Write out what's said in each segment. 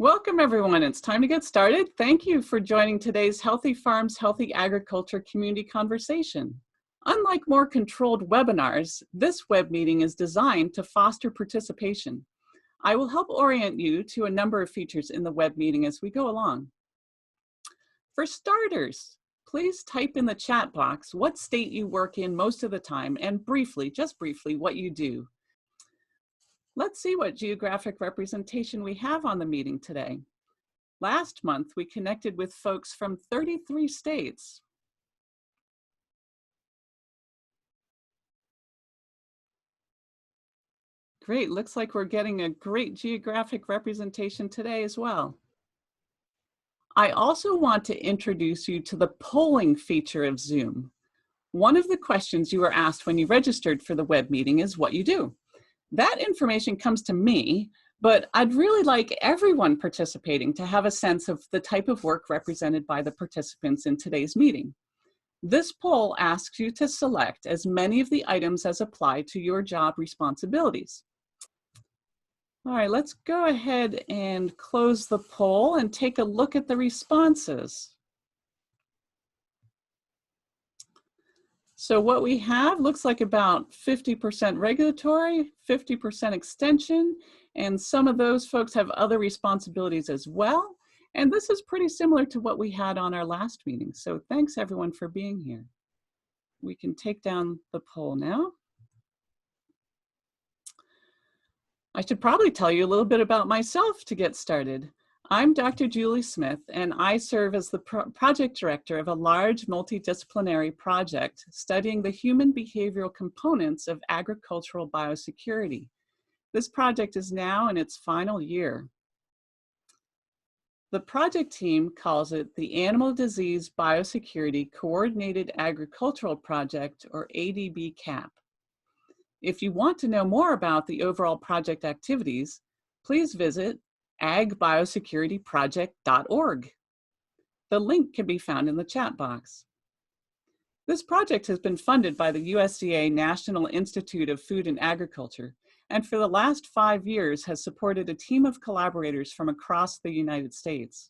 Welcome everyone, it's time to get started. Thank you for joining today's Healthy Farms, Healthy Agriculture Community Conversation. Unlike more controlled webinars, this web meeting is designed to foster participation. I will help orient you to a number of features in the web meeting as we go along. For starters, please type in the chat box what state you work in most of the time and briefly, just briefly, what you do. Let's see what geographic representation we have on the meeting today. Last month, we connected with folks from 33 states. Great, looks like we're getting a great geographic representation today as well. I also want to introduce you to the polling feature of Zoom. One of the questions you were asked when you registered for the web meeting is what you do. That information comes to me, but I'd really like everyone participating to have a sense of the type of work represented by the participants in today's meeting. This poll asks you to select as many of the items as apply to your job responsibilities. All right, let's go ahead and close the poll and take a look at the responses. So what we have looks like about 50% regulatory, 50% extension, and some of those folks have other responsibilities as well. And this is pretty similar to what we had on our last meeting. So thanks everyone for being here. We can take down the poll now. I should probably tell you a little bit about myself to get started. I'm Dr. Julie Smith, and I serve as the project director of a large multidisciplinary project studying the human behavioral components of agricultural biosecurity. This project is now in its final year. The project team calls it the Animal Disease Biosecurity Coordinated Agricultural Project, or ADB CAP. If you want to know more about the overall project activities, please visit agbiosecurityproject.org. The link can be found in the chat box. This project has been funded by the USDA National Institute of Food and Agriculture, and for the last 5 years has supported a team of collaborators from across the United States.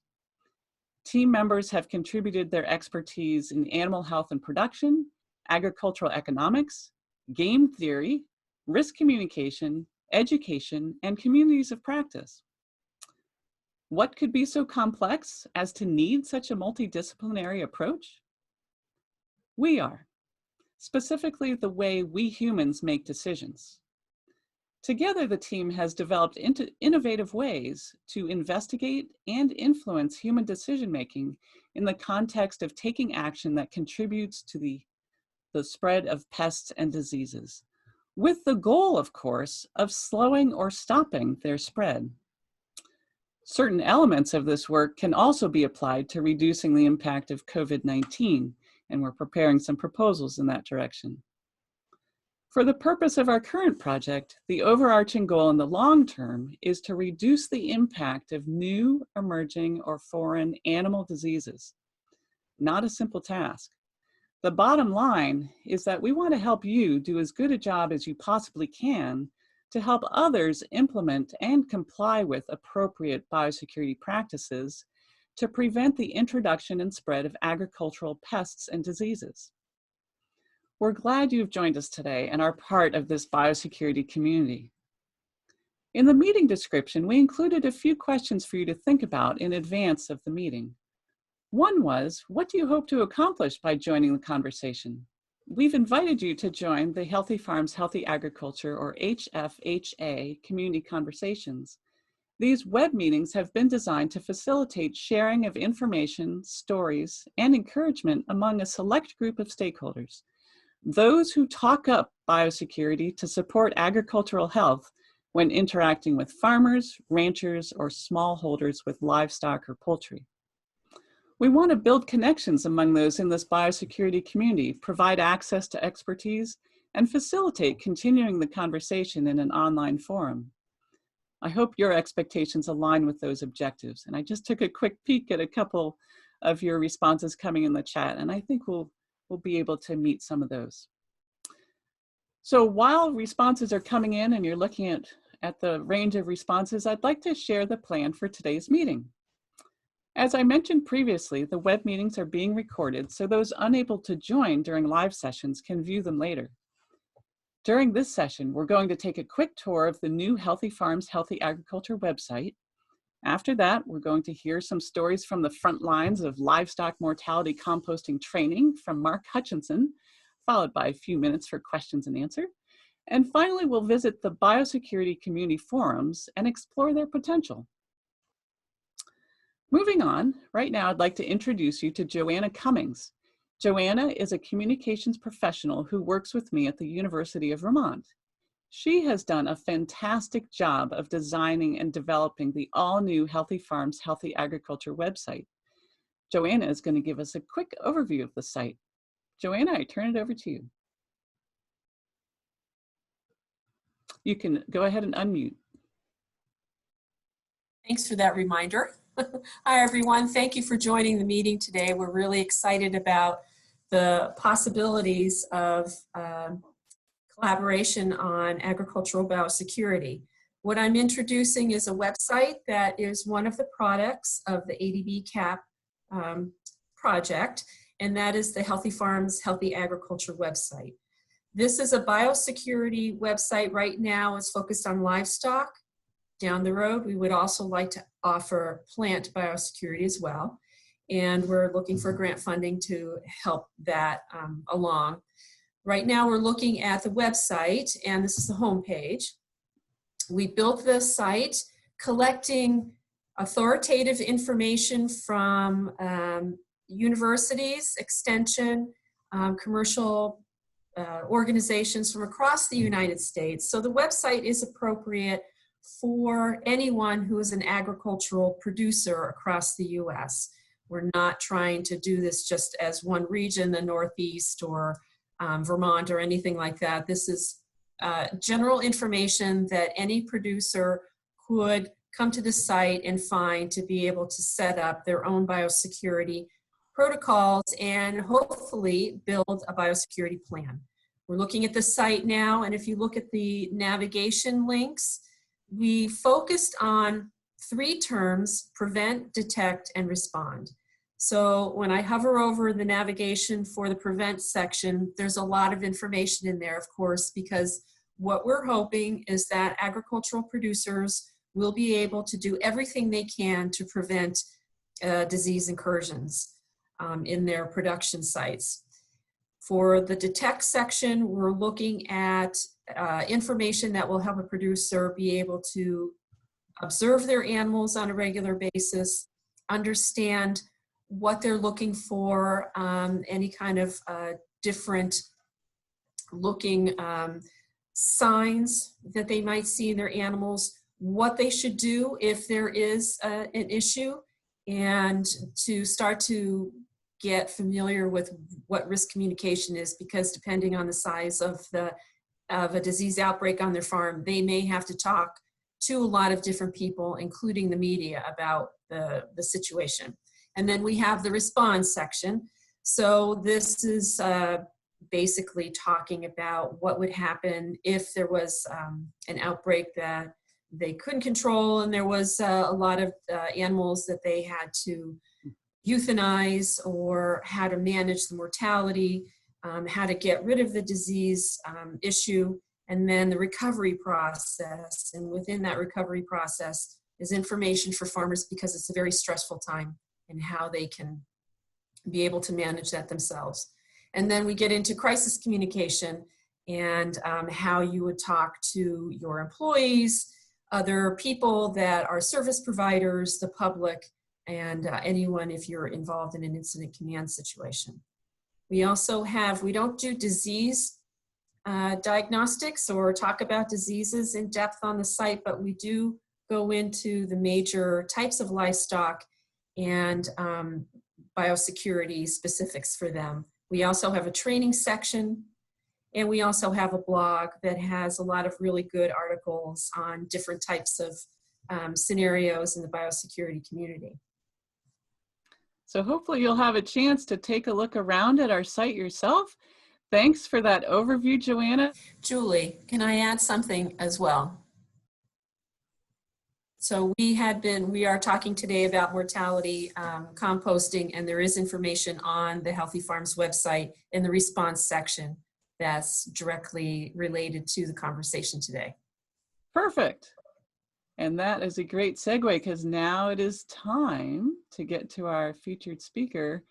Team members have contributed their expertise in animal health and production, agricultural economics, game theory, risk communication, education, and communities of practice. What could be so complex as to need such a multidisciplinary approach? We are, specifically the way we humans make decisions. Together, the team has developed innovative ways to investigate and influence human decision-making in the context of taking action that contributes to the spread of pests and diseases, with the goal, of course, of slowing or stopping their spread. Certain elements of this work can also be applied to reducing the impact of COVID-19, and we're preparing some proposals in that direction. For the purpose of our current project, the overarching goal in the long term is to reduce the impact of new, emerging, or foreign animal diseases. Not a simple task. The bottom line is that we want to help you do as good a job as you possibly can to help others implement and comply with appropriate biosecurity practices to prevent the introduction and spread of agricultural pests and diseases. We're glad you've joined us today and are part of this biosecurity community. In the meeting description, we included a few questions for you to think about in advance of the meeting. One was, what do you hope to accomplish by joining the conversation? We've invited you to join the Healthy Farms, Healthy Agriculture, or HFHA, Community Conversations. These web meetings have been designed to facilitate sharing of information, stories, and encouragement among a select group of stakeholders. Those who talk up biosecurity to support agricultural health when interacting with farmers, ranchers, or smallholders with livestock or poultry. We want to build connections among those in this biosecurity community, provide access to expertise, and facilitate continuing the conversation in an online forum. I hope your expectations align with those objectives. And I just took a quick peek at a couple of your responses coming in the chat, and I think we'll be able to meet some of those. So while responses are coming in and you're looking at the range of responses, I'd like to share the plan for today's meeting. As I mentioned previously, the web meetings are being recorded so those unable to join during live sessions can view them later. During this session, we're going to take a quick tour of the new Healthy Farms, Healthy Agriculture website. After that, we're going to hear some stories from the front lines of livestock mortality composting training from Mark Hutchinson, followed by a few minutes for questions and answer. And finally, we'll visit the Biosecurity Community Forums and explore their potential. Moving on, right now I'd like to introduce you to Joanna Cummings. Joanna is a communications professional who works with me at the University of Vermont. She has done a fantastic job of designing and developing the all-new Healthy Farms, Healthy Agriculture website. Joanna is going to give us a quick overview of the site. Joanna, I turn it over to you. You can go ahead and unmute. Thanks for that reminder. Hi, everyone. Thank you for joining the meeting today. We're really excited about the possibilities of collaboration on agricultural biosecurity. What I'm introducing is a website that is one of the products of the ADB CAP project, and that is the Healthy Farms, Healthy Agriculture website. This is a biosecurity website. Right now it's focused on livestock. Down the road, we would also like to offer plant biosecurity as well. And we're looking for grant funding to help that along. Right now, we're looking at the website, and this is the home page. We built this site collecting authoritative information from universities, extension, commercial organizations from across the United States. So the website is appropriate for anyone who is an agricultural producer across the U.S. We're not trying to do this just as one region, the Northeast or Vermont or anything like that. This is general information that any producer could come to the site and find to be able to set up their own biosecurity protocols and hopefully build a biosecurity plan. We're looking at the site now, and if you look at the navigation links, we focused on 3 terms: prevent, detect, and respond. So when I hover over the navigation for the prevent section, there's a lot of information in there, of course, because what we're hoping is that agricultural producers will be able to do everything they can to prevent disease incursions in their production sites. For the detect section, we're looking at information that will help a producer be able to observe their animals on a regular basis, understand what they're looking for, any kind of different looking signs that they might see in their animals, what they should do if there is an issue, and to start to get familiar with what risk communication is, because depending on the size of a disease outbreak on their farm, they may have to talk to a lot of different people, including the media, about the situation. And then we have the response section. So this is basically talking about what would happen if there was an outbreak that they couldn't control, and there was a lot of animals that they had to euthanize, or how to manage the mortality, how to get rid of the disease issue, and then the recovery process. And within that recovery process is information for farmers, because it's a very stressful time, and how they can be able to manage that themselves. And then we get into crisis communication, and how you would talk to your employees, other people that are service providers, the public, and anyone if you're involved in an incident command situation. We also have, we don't do disease diagnostics or talk about diseases in depth on the site, but we do go into the major types of livestock and biosecurity specifics for them. We also have a training section, and we also have a blog that has a lot of really good articles on different types of scenarios in the biosecurity community. So hopefully you'll have a chance to take a look around at our site yourself. Thanks for that overview, Joanna. Julie, can I add something as well? So we are talking today about mortality composting, and there is information on the Healthy Farms website in the response section that's directly related to the conversation today. Perfect. And that is a great segue, because now it is time to get to our featured speaker.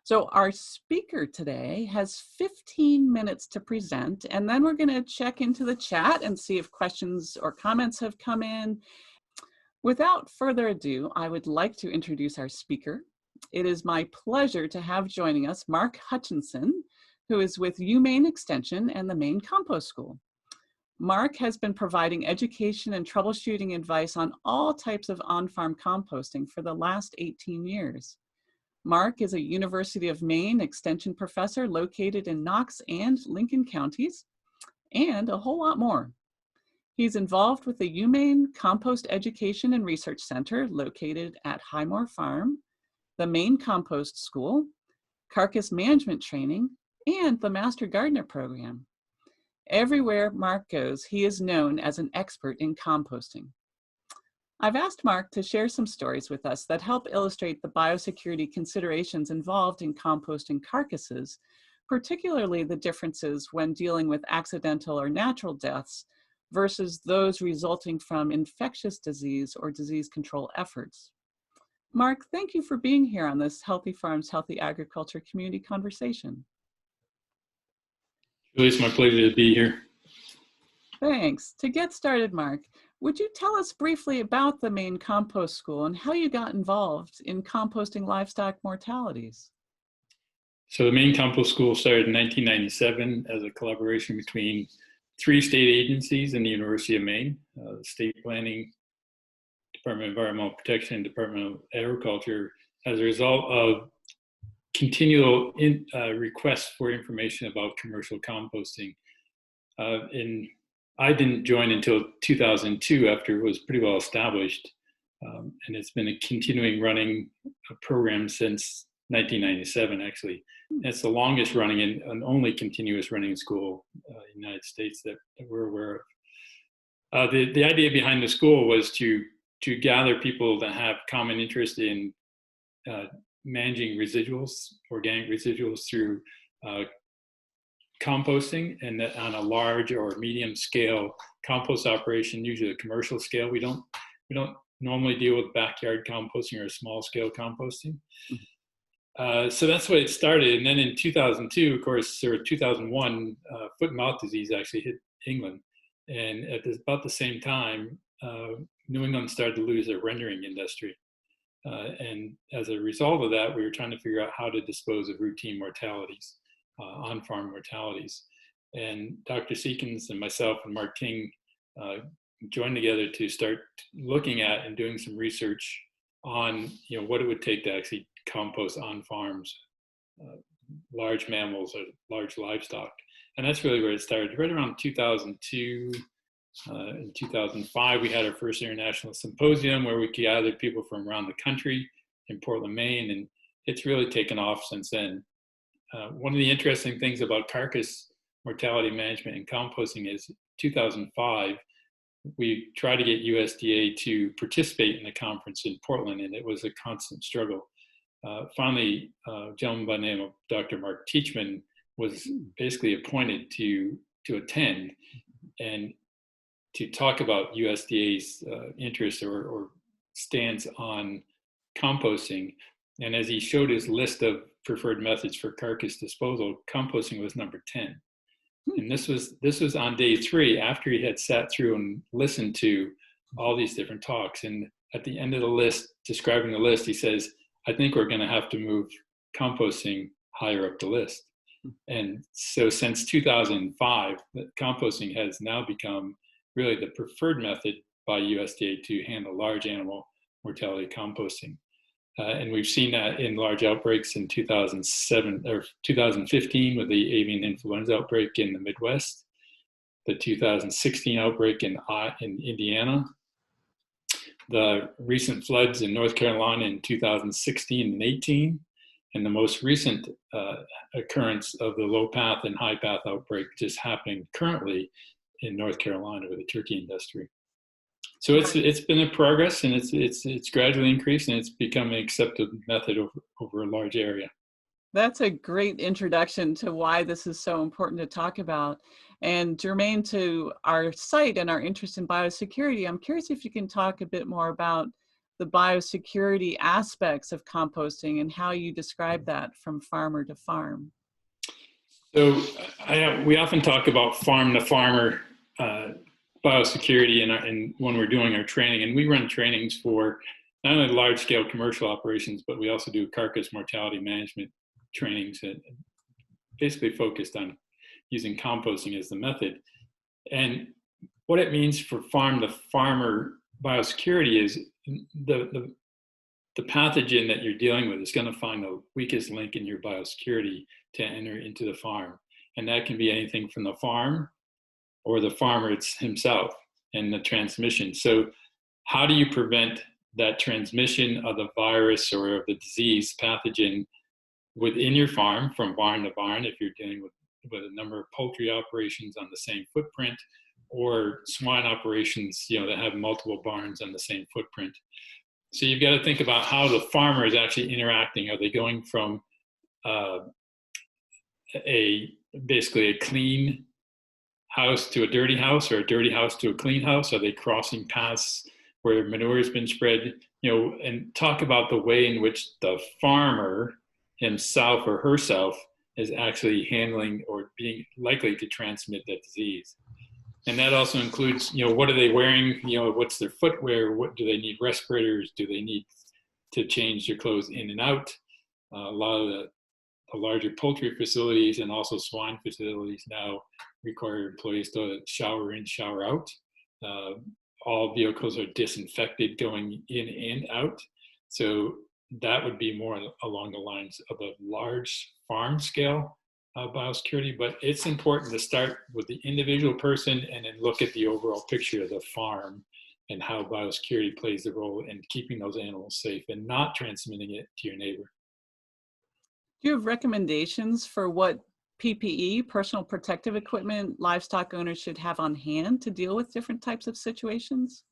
So our speaker today has 15 minutes to present, and then we're going to check into the chat and see if questions or comments have come in. Without further ado, I would like to introduce our speaker. It is my pleasure to have joining us Mark Hutchinson, who is with Maine Extension and the Maine Compost School. Mark has been providing education and troubleshooting advice on all types of on-farm composting for the last 18 years. Mark is a University of Maine Extension professor located in Knox and Lincoln counties, and a whole lot more. He's involved with the UMaine Compost Education and Research Center located at Highmore Farm, the Maine Compost School, Carcass Management Training, and the Master Gardener Program. Everywhere Mark goes, he is known as an expert in composting. I've asked Mark to share some stories with us that help illustrate the biosecurity considerations involved in composting carcasses, particularly the differences when dealing with accidental or natural deaths versus those resulting from infectious disease or disease control efforts. Mark, thank you for being here on this Healthy Farms, Healthy Agriculture community conversation. It's my pleasure to be here. Thanks. To get started, Mark, would you tell us briefly about the Maine Compost School and how you got involved in composting livestock mortalities? So the Maine Compost School started in 1997 as a collaboration between 3 state agencies and the University of Maine, State Planning, Department of Environmental Protection, and Department of Agriculture, as a result of continual requests for information about commercial composting. And I didn't join until 2002, after it was pretty well established. And it's been a continuing running program since 1997, actually. And it's the longest running and only continuous running school in the United States that we're aware of. The idea behind the school was to gather people that have common interest in managing residuals, organic residuals, through composting, and that on a large or medium scale compost operation, usually a commercial scale. We don't normally deal with backyard composting or small scale composting. So that's why it started. And then in 2002, of course, or 2001, foot and mouth disease actually hit England. And at about the same time, New England started to lose their rendering industry. And as a result of that, we were trying to figure out how to dispose of routine mortalities, on-farm mortalities. And Dr. Seekins and myself and Mark Ting joined together to start looking at and doing some research on what it would take to actually compost on farms, large mammals or large livestock. And that's really where it started. Right around 2002, in 2005, we had our first international symposium where we gathered people from around the country in Portland, Maine, and it's really taken off since then. One of the interesting things about carcass mortality management and composting is 2005, we tried to get USDA to participate in the conference in Portland, and it was a constant struggle. Finally, a gentleman by the name of Dr. Mark Teachman was basically appointed to attend and to talk about USDA's interest or stance on composting. And as he showed his list of preferred methods for carcass disposal, composting was number 10. And this was on day 3, after he had sat through and listened to all these different talks. And at the end of the list, describing the list, he says, I think we're going to have to move composting higher up the list. And so since 2005, composting has now become really the preferred method by USDA to handle large animal mortality composting. And we've seen that in large outbreaks in 2007 or 2015 with the avian influenza outbreak in the Midwest, the 2016 outbreak in Indiana, the recent floods in North Carolina in 2016 and 18, and the most recent occurrence of the low path and high path outbreak just happening currently in North Carolina with the turkey industry. So it's been a progress, and it's gradually increased, and it's become an accepted method over a large area. That's a great introduction to why this is so important to talk about. And germane to our site and our interest in biosecurity, I'm curious if you can talk a bit more about the biosecurity aspects of composting and how you describe that from farmer to farm. So we often talk about farm to farmer biosecurity and when we're doing our training, and we run trainings for not only large scale commercial operations, but we also do carcass mortality management trainings that basically focused on using composting as the method. And what it means for farm to farmer biosecurity is the pathogen that you're dealing with is going to find the weakest link in your biosecurity to enter into the farm. And that can be anything from the farm or the farmer himself and the transmission. So how do you prevent that transmission of the virus or of the disease pathogen within your farm from barn to barn, if you're dealing with a number of poultry operations on the same footprint, or swine operations, that have multiple barns on the same footprint. So you've got to think about how the farmer is actually interacting. Are they going from basically a clean house to a dirty house, or a dirty house to a clean house? Are they crossing paths where manure has been spread? And talk about the way in which the farmer himself or herself is actually handling or being likely to transmit that disease. And that also includes, what are they wearing? What's their footwear? What do they need? Respirators? Do they need to change their clothes in and out? A lot of the larger poultry facilities and also swine facilities now require employees to shower in, shower out. All vehicles are disinfected going in and out. So that would be more along the lines of a large farm scale biosecurity, but it's important to start with the individual person and then look at the overall picture of the farm and how biosecurity plays the role in keeping those animals safe and not transmitting it to your neighbor. Do you have recommendations for what PPE, personal protective equipment, livestock owners should have on hand to deal with different types of situations?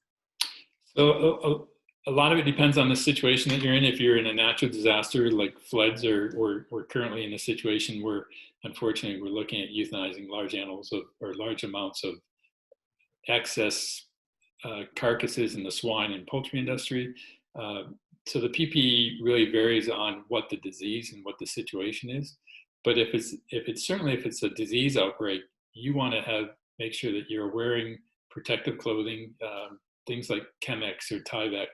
So a lot of it depends on the situation that you're in. If you're in a natural disaster like floods, or we're currently in a situation where, unfortunately, we're looking at euthanizing large animals or large amounts of excess carcasses in the swine and poultry industry. So the PPE really varies on what the disease and what the situation is. But if it's a disease outbreak, you want to make sure that you're wearing protective clothing, things like Chemex or Tyvek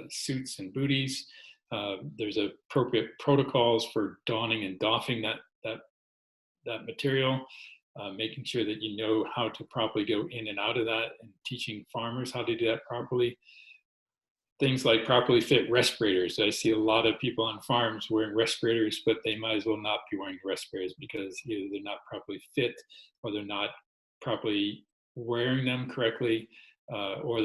suits and booties. There's appropriate protocols for donning and doffing that material, making sure that you know how to properly go in and out of that, and teaching farmers how to do that properly. Things like properly fit respirators. I see a lot of people on farms wearing respirators, but they might as well not be wearing respirators because either they're not properly fit, or they're not properly wearing them correctly, or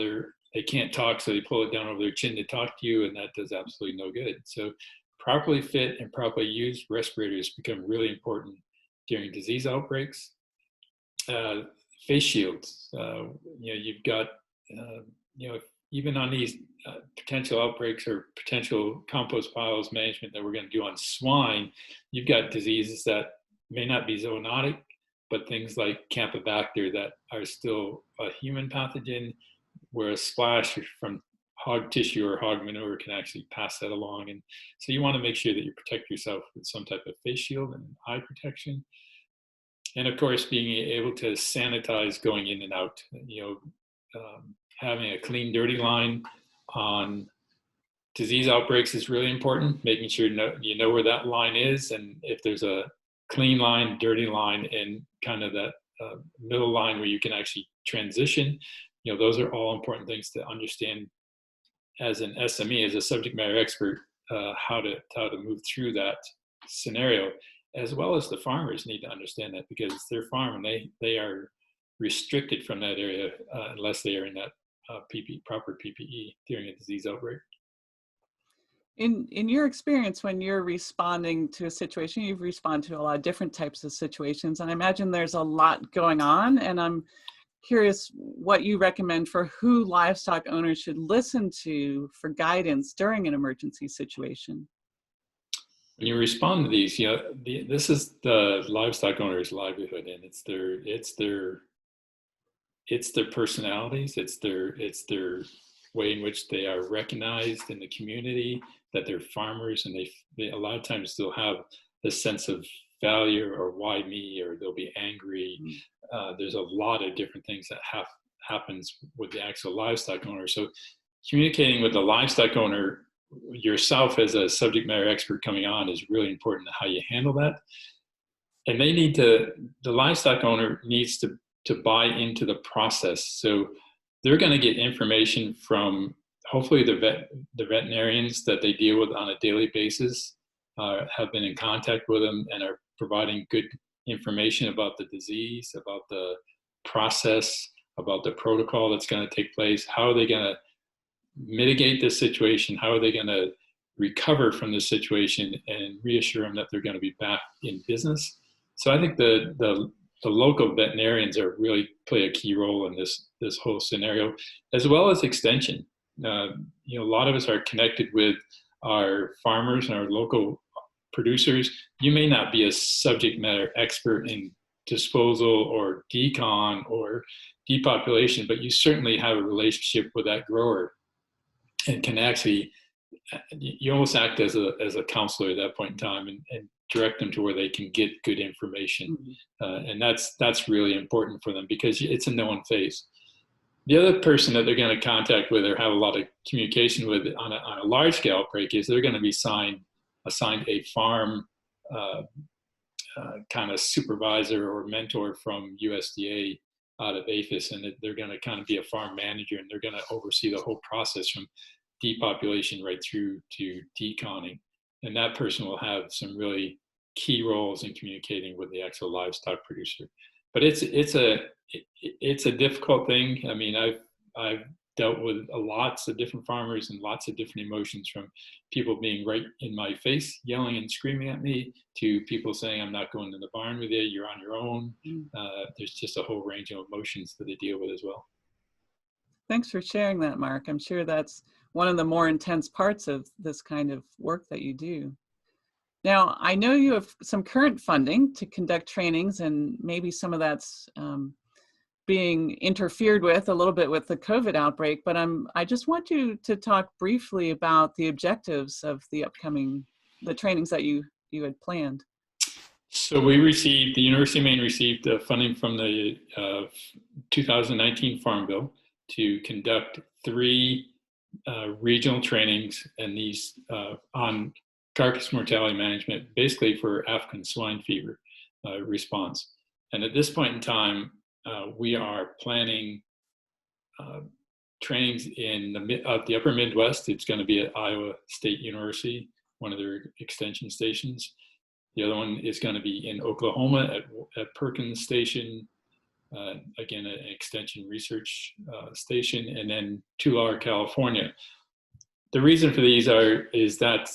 they can't talk, so they pull it down over their chin to talk to you, and that does absolutely no good. So properly fit and properly used respirators become really important during disease outbreaks. Face shields. You've got, even on these potential outbreaks or potential compost piles management that we're going to do on swine, you've got diseases that may not be zoonotic, but things like Campylobacter that are still a human pathogen, where a splash from hog tissue or hog manure can actually pass that along. And so you want to make sure that you protect yourself with some type of face shield and eye protection. And of course, being able to sanitize going in and out, having a clean, dirty line on disease outbreaks is really important, making sure you know where that line is. And if there's a clean line, dirty line, and kind of that middle line where you can actually transition, those are all important things to understand as an SME, as a subject matter expert, how to move through that scenario, as well as the farmers need to understand that, because it's their farm and they are restricted from that area unless they are in that proper PPE during a disease outbreak. In your experience, when you're responding to a situation, you've responded to a lot of different types of situations, and I imagine there's a lot going on, and I'm curious what you recommend for who livestock owners should listen to for guidance during an emergency situation. When you respond to these, this is the livestock owner's livelihood, and it's their personalities, it's their way in which they are recognized in the community, that they're farmers, and they a lot of times still have this sense of failure, or why me, or they'll be angry. There's a lot of different things that happens with the actual livestock owner. So communicating with the livestock owner yourself as a subject matter expert coming on is really important to how you handle that. And the livestock owner needs to buy into the process. So they're going to get information from hopefully the veterinarians that they deal with on a daily basis, have been in contact with them and are providing good information about the disease, about the process, about the protocol that's going to take place. How are they going to mitigate this situation? How are they going to recover from this situation and reassure them that they're going to be back in business? So I think the local veterinarians really play a key role in this whole scenario, as well as extension. A lot of us are connected with our farmers and our local producers. You may not be a subject matter expert in disposal or decon or depopulation, but you certainly have a relationship with that grower and can actually, you almost act as a counselor at that point in time and direct them to where they can get good information. And that's really important for them, because it's a known phase. The other person that they're going to contact with or have a lot of communication with on a large scale outbreak is they're going to be assigned a farm kind of supervisor or mentor from USDA out of APHIS, and they're going to kind of be a farm manager, and they're going to oversee the whole process from depopulation right through to deconning. And that person will have some really key roles in communicating with the actual livestock producer. But it's a difficult thing. I mean, I've dealt with lots of different farmers and lots of different emotions, from people being right in my face, yelling and screaming at me, to people saying, I'm not going to the barn with you, you're on your own. There's just a whole range of emotions that they deal with as well. Thanks for sharing that, Mark. I'm sure that's one of the more intense parts of this kind of work that you do. Now, I know you have some current funding to conduct trainings, and maybe some of that's being interfered with a little bit with the COVID outbreak, but I just want you to talk briefly about the objectives of the trainings that you had planned. So the University of Maine received funding from the 2019 Farm Bill to conduct 3 regional trainings, and these on carcass mortality management, basically for African swine fever response. And at this point in time, we are planning trainings in the upper Midwest. It's going to be at Iowa State University, one of their extension stations. The other one is going to be in Oklahoma at Perkins Station, again, an extension research station, and then Tulare, California. The reason for these is that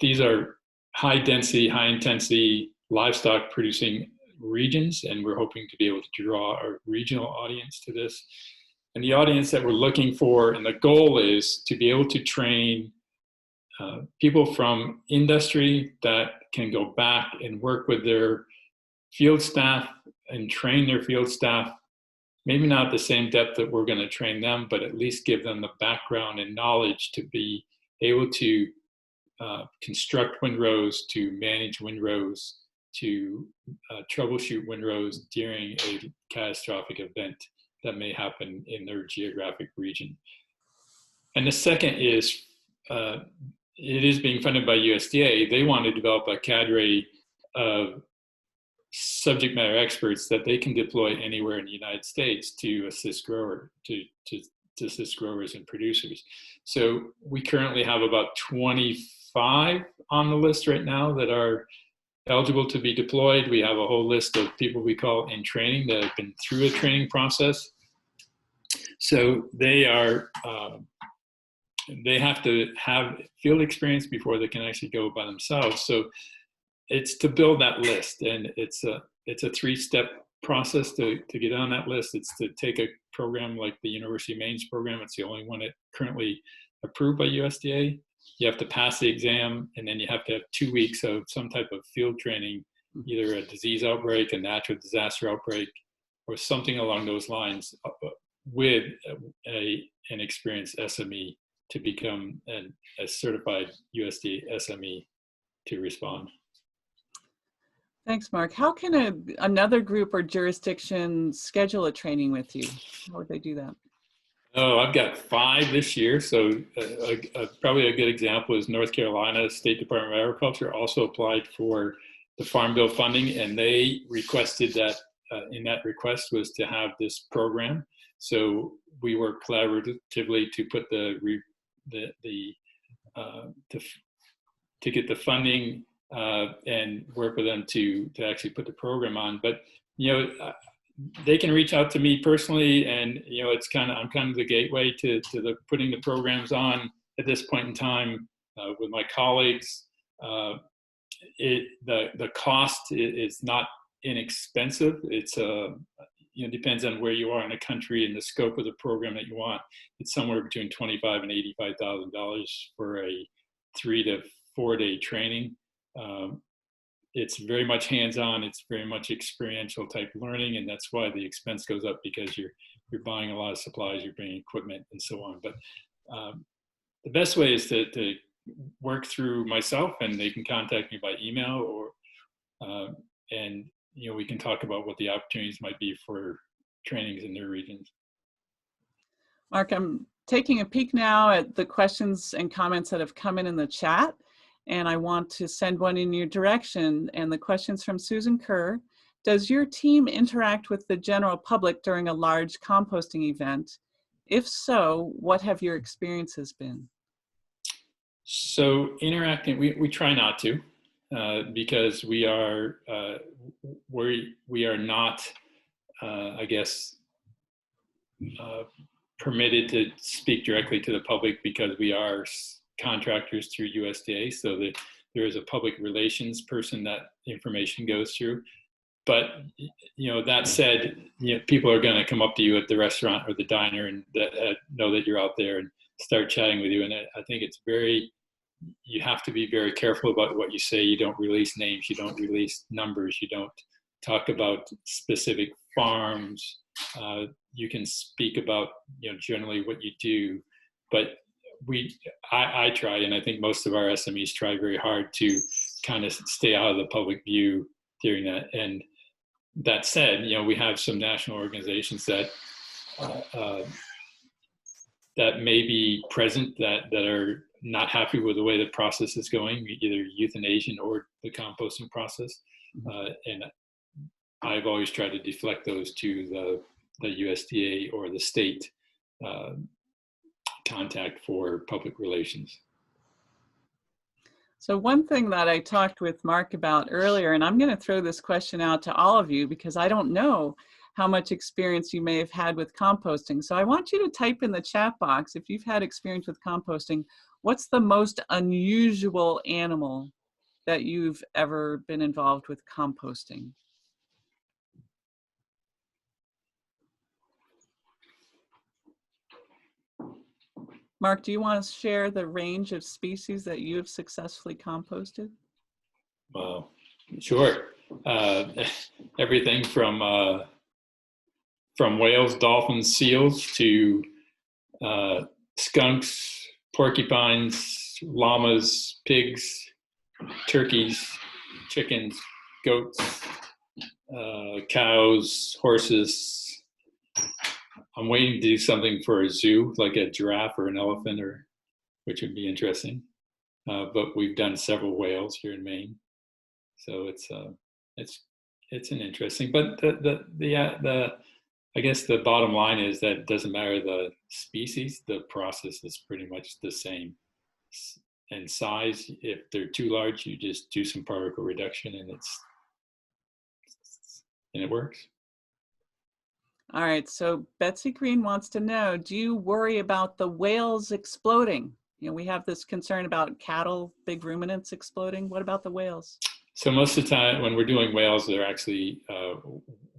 these are high density, high intensity livestock producing regions, and we're hoping to be able to draw a regional audience to this. And the audience that we're looking for, and the goal is to be able to train people from industry that can go back and work with their field staff and train their field staff, maybe not at the same depth that we're going to train them, but at least give them the background and knowledge to be able to construct windrows, to manage windrows, to troubleshoot windrows during a catastrophic event that may happen in their geographic region. And the second is, it is being funded by USDA. They want to develop a cadre of subject matter experts that they can deploy anywhere in the United States to assist growers, to assist growers and producers. So we currently have about 25 on the list right now that are eligible to be deployed. We have a whole list of people we call in training that have been through a training process. So they have to have field experience before they can actually go by themselves. So it's to build that list, and it's a 3-step process to get on that list. It's to take a program like the University of Maine's program. It's the only one that currently approved by USDA. You have to pass the exam, and then you have to have 2 weeks of some type of field training, either a disease outbreak, a natural disaster outbreak, or something along those lines, with an experienced SME to become a certified USDA SME to respond. Thanks, Mark. How can another group or jurisdiction schedule a training with you? How would they do that? Oh, I've got 5 this year. So probably a good example is North Carolina State Department of Agriculture also applied for the Farm Bill funding, and they requested that in that request was to have this program. So we work collaboratively to put to get the funding and work with them to actually put the program on. But they can reach out to me personally, and I'm kind of the gateway to the putting the programs on at this point in time with my colleagues. The cost is not inexpensive. It's depends on where you are in the country and the scope of the program that you want. It's somewhere between $25,000 and $85,000 for a 3 to 4 day training. It's very much hands-on. It's very much experiential type learning, and that's why the expense goes up, because you're buying a lot of supplies, you're bringing equipment, and so on. But the best way is to work through myself, and they can contact me by email, or and we can talk about what the opportunities might be for trainings in their regions. Mark, I'm taking a peek now at the questions and comments that have come in the chat, and I want to send one in your direction. And the question's from Susan Kerr. Does your team interact with the general public during a large composting event? If so, what have your experiences been? So interacting, we try not to, because we are not, I guess, permitted to speak directly to the public, because we are contractors through USDA. So that there is a public relations person that information goes through. But that said, people are going to come up to you at the restaurant or the diner and know that you're out there and start chatting with you. And I think you have to be very careful about what you say. You don't release names, you don't release numbers, you don't talk about specific farms. You can speak about generally what you do, but I try, and I think most of our SMEs try very hard to kind of stay out of the public view during that. And that said, we have some national organizations that that may be present that are not happy with the way the process is going, either euthanasian or the composting process. And I've always tried to deflect those to the USDA or the state contact for public relations. So one thing that I talked with Mark about earlier, and I'm going to throw this question out to all of you because I don't know how much experience you may have had with composting. So I want you to type in the chat box, if you've had experience with composting, what's the most unusual animal that you've ever been involved with composting? Mark, do you want to share the range of species that you have successfully composted? Well, sure. Everything from whales, dolphins, seals to skunks, porcupines, llamas, pigs, turkeys, chickens, goats, cows, horses. I'm waiting to do something for a zoo, like a giraffe or an elephant, which would be interesting. But we've done several whales here in Maine, so it's an interesting. But I guess the bottom line is that it doesn't matter the species; the process is pretty much the same. And size, if they're too large, you just do some particle reduction, and it works. All right, so Betsy Green wants to know, do you worry about the whales exploding? We have this concern about cattle, big ruminants exploding. What about the whales? So most of the time when we're doing whales, they're actually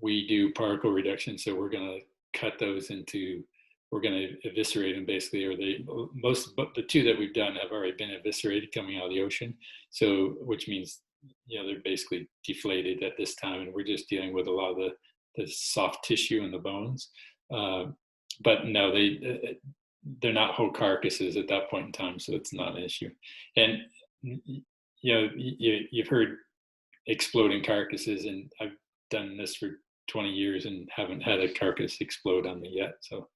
we do particle reduction, so we're going to cut those into, we're going to eviscerate them basically, or but the two that we've done have already been eviscerated coming out of the ocean. So, which means, they're basically deflated at this time, and we're just dealing with a lot of the soft tissue and the bones. But no, they're not whole carcasses at that point in time, so it's not an issue. And you've heard exploding carcasses, and I've done this for 20 years and haven't had a carcass explode on me yet. So,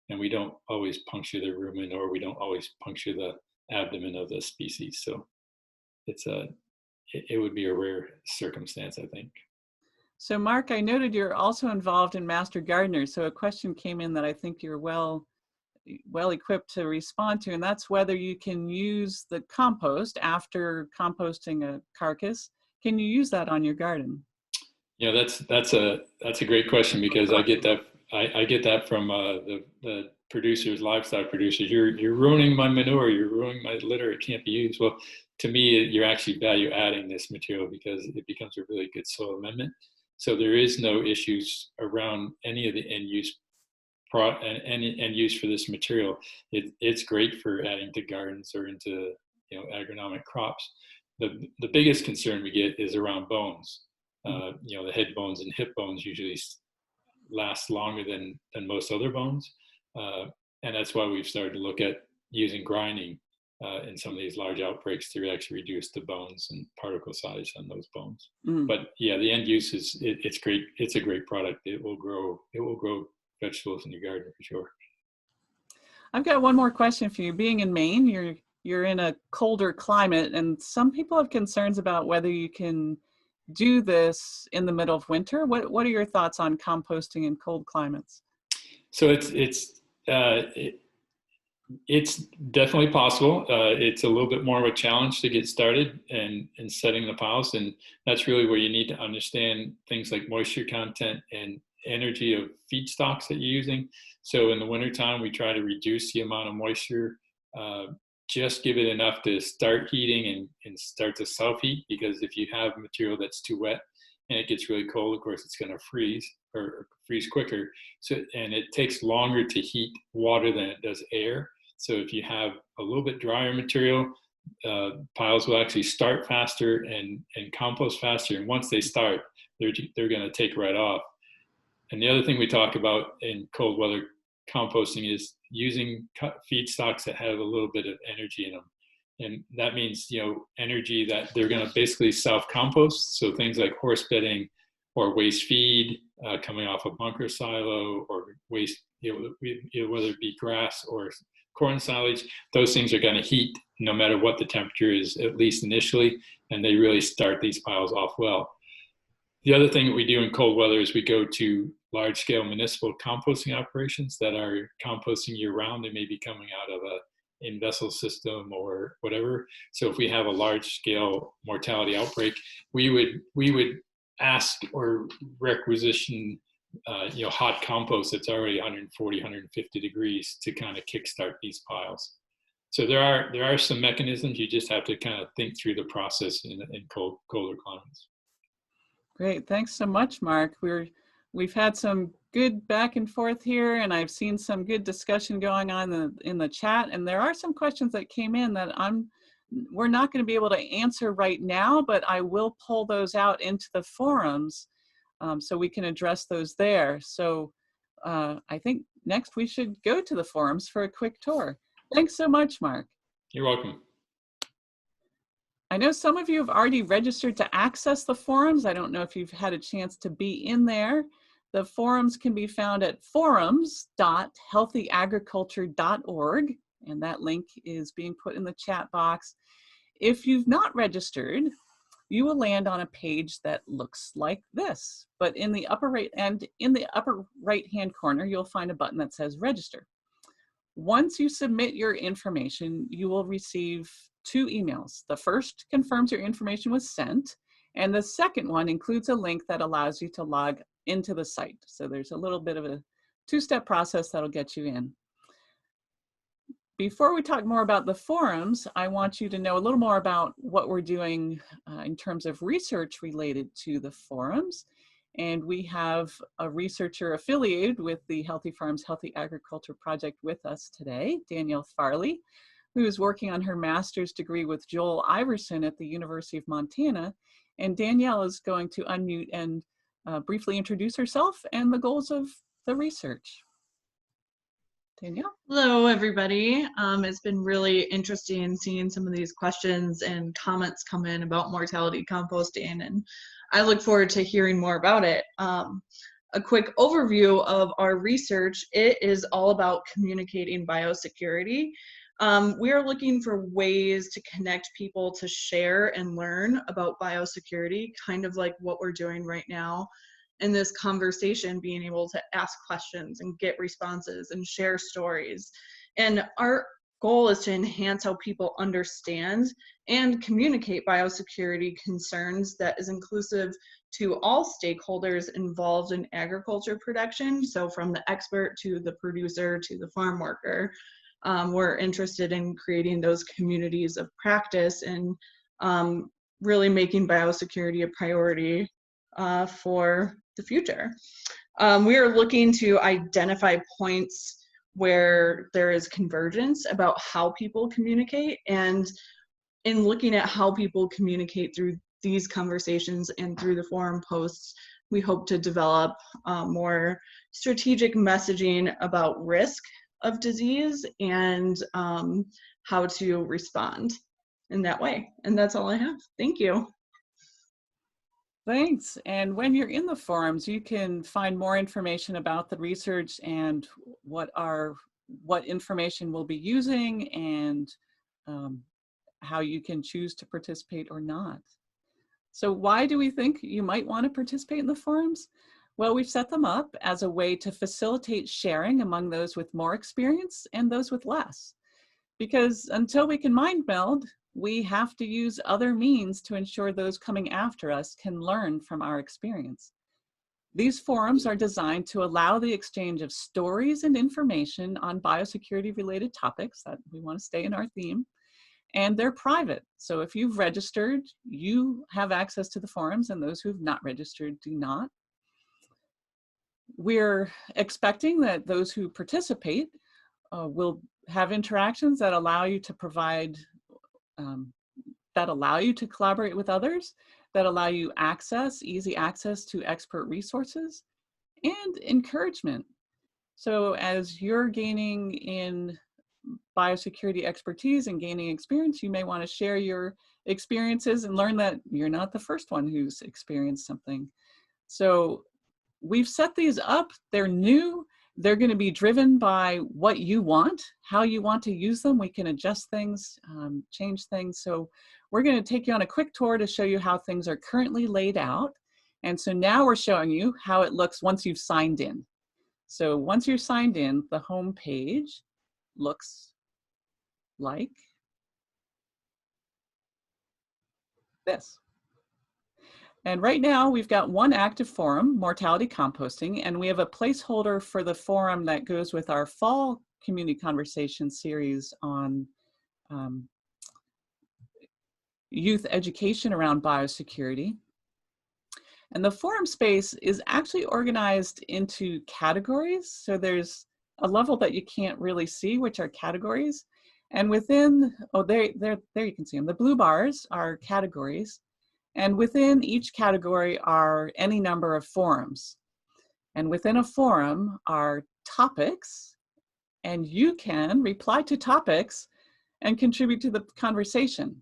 and we don't always puncture the rumen, or we don't always puncture the abdomen of the species. So it would be a rare circumstance, I think. So Mark, I noted you're also involved in Master Gardeners. So a question came in that I think you're well equipped to respond to, and that's whether you can use the compost after composting a carcass. Can you use that on your garden? That's a great question, because I get that from the producers, livestock producers. You're ruining my manure. You're ruining my litter. It can't be used. Well, to me, you're actually value adding this material, because it becomes a really good soil amendment. So there is no issues around any of the end use for this material. It's great for adding to gardens or into agronomic crops. The biggest concern we get is around bones. The head bones and hip bones usually last longer than most other bones, and that's why we've started to look at using grinding in some of these large outbreaks to actually reduce the bones and particle size on those bones. But yeah, the end use it's great. It's a great product. It will grow vegetables in your garden for sure. I've got one more question for you. Being in Maine, you're in a colder climate, and some people have concerns about whether you can do this in the middle of winter. What are your thoughts on composting in cold climates? So it's definitely possible. It's a little bit more of a challenge to get started and setting the piles, and that's really where you need to understand things like moisture content and energy of feedstocks that you're using. So in the wintertime, we try to reduce the amount of moisture, just give it enough to start heating and start to self-heat, because if you have material that's too wet and it gets really cold, of course, it's going to freeze or freeze quicker. So, and it takes longer to heat water than it does air. So if you have a little bit drier material, piles will actually start faster and compost faster. And once they start, they're going to take right off. And the other thing we talk about in cold weather composting is using feedstocks that have a little bit of energy in them. And that means, energy that they're going to basically self-compost. So things like horse bedding or waste feed coming off a bunker silo, or waste, whether it be grass or corn silage, those things are going to heat no matter what the temperature is, at least initially, and they really start these piles off well. The other thing that we do in cold weather is we go to large-scale municipal composting operations that are composting year-round. They may be coming out of a in-vessel system or whatever. So if we have a large-scale mortality outbreak, we would ask or requisition hot compost that's already 140, 150 degrees to kind of kickstart these piles. So there are some mechanisms. You just have to kind of think through the process in colder climates. Great, thanks so much, Mark. We've had some good back and forth here, and I've seen some good discussion going on in the chat, and there are some questions that came in that we're not going to be able to answer right now, but I will pull those out into the forums so we can address those there. So I think next we should go to the forums for a quick tour. Thanks so much, Mark. You're welcome. I know some of you have already registered to access the forums. I don't know if you've had a chance to be in there. The forums can be found at forums.healthyagriculture.org, and that link is being put in the chat box. If you've not registered, you will land on a page that looks like this, but in the upper right-hand corner, you'll find a button that says register. Once you submit your information, you will receive 2 emails. The first confirms your information was sent, and the second one includes a link that allows you to log into the site. So there's a little bit of a 2-step process that'll get you in. Before we talk more about the forums, I want you to know a little more about what we're doing in terms of research related to the forums. And we have a researcher affiliated with the Healthy Farms, Healthy Agriculture Project with us today, Danielle Farley, who is working on her master's degree with Joel Iverson at the University of Montana. And Danielle is going to unmute and briefly introduce herself and the goals of the research. Danielle? Hello, everybody. It's been really interesting seeing some of these questions and comments come in about mortality composting, and I look forward to hearing more about it. A quick overview of our research: it is all about communicating biosecurity. We are looking for ways to connect people to share and learn about biosecurity, kind of like what we're doing right now in this conversation, being able to ask questions and get responses and share stories. And our goal is to enhance how people understand and communicate biosecurity concerns that is inclusive to all stakeholders involved in agriculture production. So from the expert to the producer to the farm worker, we're interested in creating those communities of practice and really making biosecurity a priority for the future. We are looking to identify points where there is convergence about how people communicate, and in looking at how people communicate through these conversations and through the forum posts, we hope to develop more strategic messaging about risk of disease and how to respond in that way. And that's all I have. Thank you. Thanks. And when you're in the forums, you can find more information about the research and what information we'll be using, and how you can choose to participate or not. So why do we think you might want to participate in the forums? Well, we've set them up as a way to facilitate sharing among those with more experience and those with less. Because until we can mind meld, we have to use other means to ensure those coming after us can learn from our experience. These forums are designed to allow the exchange of stories and information on biosecurity related topics that we want to stay in our theme, and they're private. So if you've registered, you have access to the forums, and those who've not registered do not. We're expecting that those who participate will have interactions that allow you to provide that allow you to collaborate with others, that allow you easy access to expert resources, and encouragement. So as you're gaining in biosecurity expertise and gaining experience, you may want to share your experiences and learn that you're not the first one who's experienced something. So we've set these up. They're new. They're going to be driven by what you want, how you want to use them. We can adjust things, change things. So we're going to take you on a quick tour to show you how things are currently laid out. And so now we're showing you how it looks once you've signed in. So once you're signed in, the home page looks like this. And right now we've got one active forum, Mortality Composting, and we have a placeholder for the forum that goes with our fall community conversation series on youth education around biosecurity. And the forum space is actually organized into categories. So there's a level that you can't really see, which are categories. And within, oh, there you can see them. The blue bars are categories. And within each category are any number of forums. And within a forum are topics, and you can reply to topics and contribute to the conversation.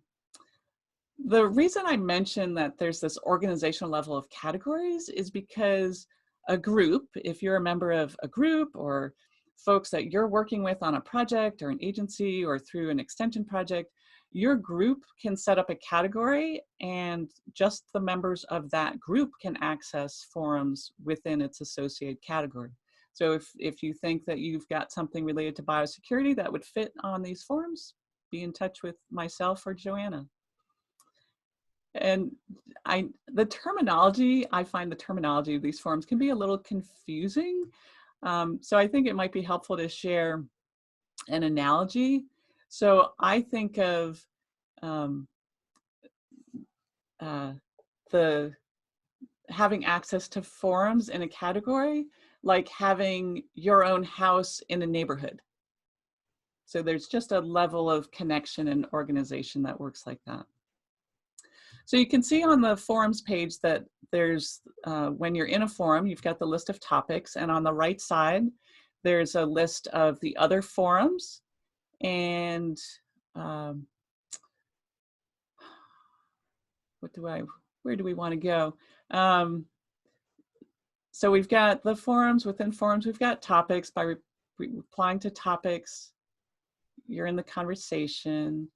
The reason I mention that there's this organizational level of categories is because a group, if you're a member of a group or folks that you're working with on a project or an agency or through an extension project, your group can set up a category, and just the members of that group can access forums within its associated category. So if you think that you've got something related to biosecurity that would fit on these forums, be in touch with myself or Joanna. And I find the terminology of these forums can be a little confusing. So I think it might be helpful to share an analogy. So I think of the having access to forums in a category like having your own house in a neighborhood. So there's just a level of connection and organization that works like that. So you can see on the forums page that there's, when you're in a forum, you've got the list of topics, and on the right side, there's a list of the other forums. And where do we want to go? So we've got the forums. Within forums, we've got topics. By replying to topics, you're in the conversation.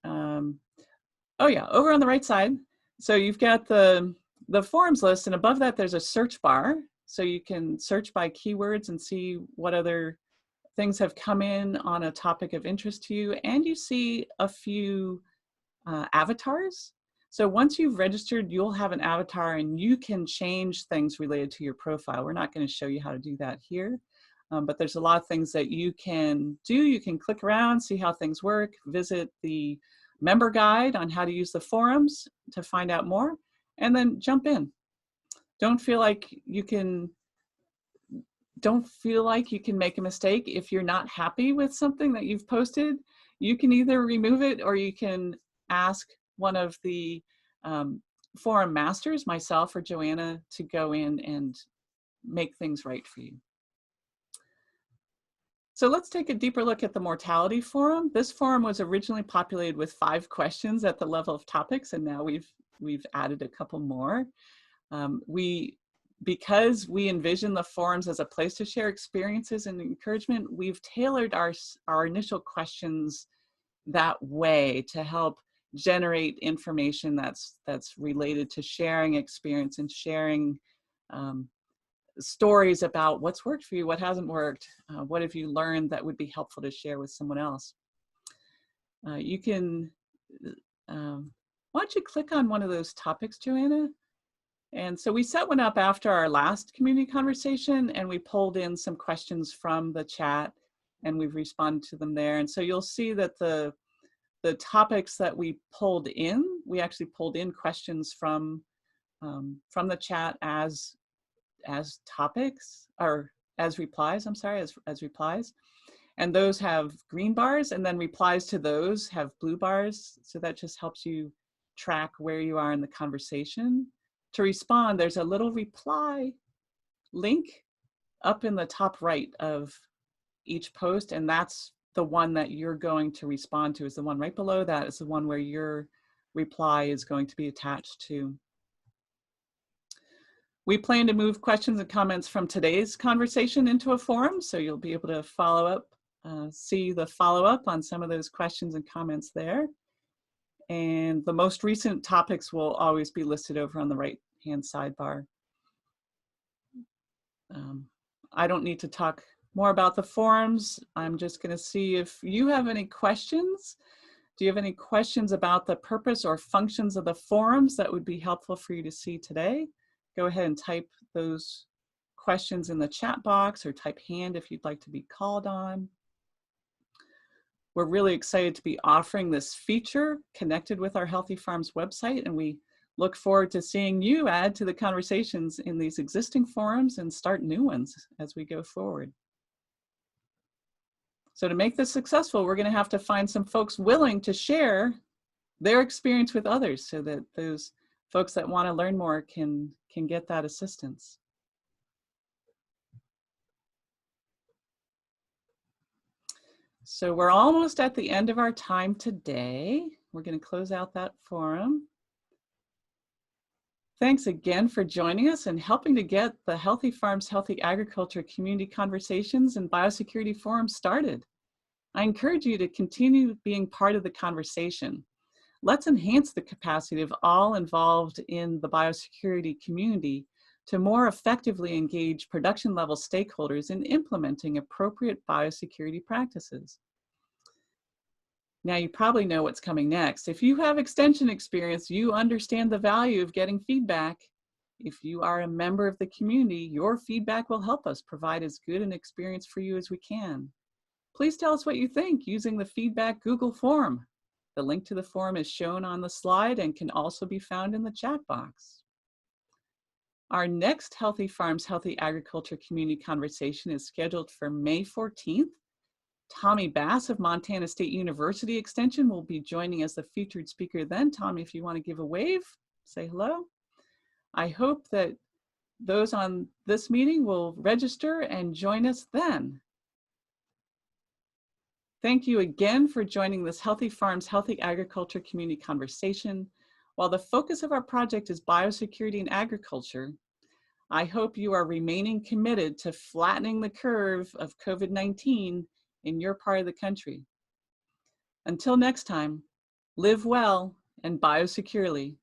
Oh yeah, over on the right side. So you've got the forums list, and above that there's a search bar. So you can search by keywords and see what other things have come in on a topic of interest to you. And you see a few avatars. So once you've registered, you'll have an avatar and you can change things related to your profile. We're not going to show you how to do that here. But there's a lot of things that you can do. You can click around, see how things work, visit the member guide on how to use the forums to find out more, and then jump in. Don't feel like you can make a mistake. If you're not happy with something that you've posted, you can either remove it or you can ask one of the forum masters, myself or Joanna, to go in and make things right for you. So let's take a deeper look at the Mortality Forum. This forum was originally populated with 5 questions at the level of topics, and now we've added a couple more. Because we envision the forums as a place to share experiences and encouragement, we've tailored our initial questions that way to help generate information that's related to sharing experience and sharing stories about what's worked for you, what hasn't worked, what have you learned that would be helpful to share with someone else. You can, why don't you click on one of those topics, Joanna? And so we set one up after our last community conversation, and we pulled in some questions from the chat and we've responded to them there. And so you'll see that the topics that we pulled in, we actually pulled in questions from the chat as topics, or as replies, I'm sorry, as replies. And those have green bars, and then replies to those have blue bars. So that just helps you track where you are in the conversation. To respond, there's a little reply link up in the top right of each post, and that's the one that you're going to respond to. Is the one right below that is the one where your reply is going to be attached to. We plan to move questions and comments from today's conversation into a forum, so you'll be able to follow up, see the follow-up on some of those questions and comments there. And the most recent topics will always be listed over on the right-hand sidebar. I don't need to talk more about the forums. I'm just going to see if you have any questions. Do you have any questions about the purpose or functions of the forums that would be helpful for you to see today? Go ahead and type those questions in the chat box, or type hand if you'd like to be called on. We're really excited to be offering this feature connected with our Healthy Farms website, and we look forward to seeing you add to the conversations in these existing forums and start new ones as we go forward. So to make this successful, we're going to have to find some folks willing to share their experience with others so that those folks that want to learn more can get that assistance. So we're almost at the end of our time today. We're going to close out that forum. Thanks again for joining us and helping to get the Healthy Farms, Healthy Agriculture Community Conversations and Biosecurity Forum started. I encourage you to continue being part of the conversation. Let's enhance the capacity of all involved in the biosecurity community to more effectively engage production level stakeholders in implementing appropriate biosecurity practices. Now you probably know what's coming next. If you have extension experience, you understand the value of getting feedback. If you are a member of the community, your feedback will help us provide as good an experience for you as we can. Please tell us what you think using the feedback Google form. The link to the form is shown on the slide and can also be found in the chat box. Our next Healthy Farms, Healthy Agriculture Community Conversation is scheduled for May 14th. Tommy Bass of Montana State University Extension will be joining as the featured speaker then. Tommy, if you want to give a wave, say hello. I hope that those on this meeting will register and join us then. Thank you again for joining this Healthy Farms, Healthy Agriculture Community Conversation. While the focus of our project is biosecurity and agriculture, I hope you are remaining committed to flattening the curve of COVID-19 in your part of the country. Until next time, live well and biosecurely.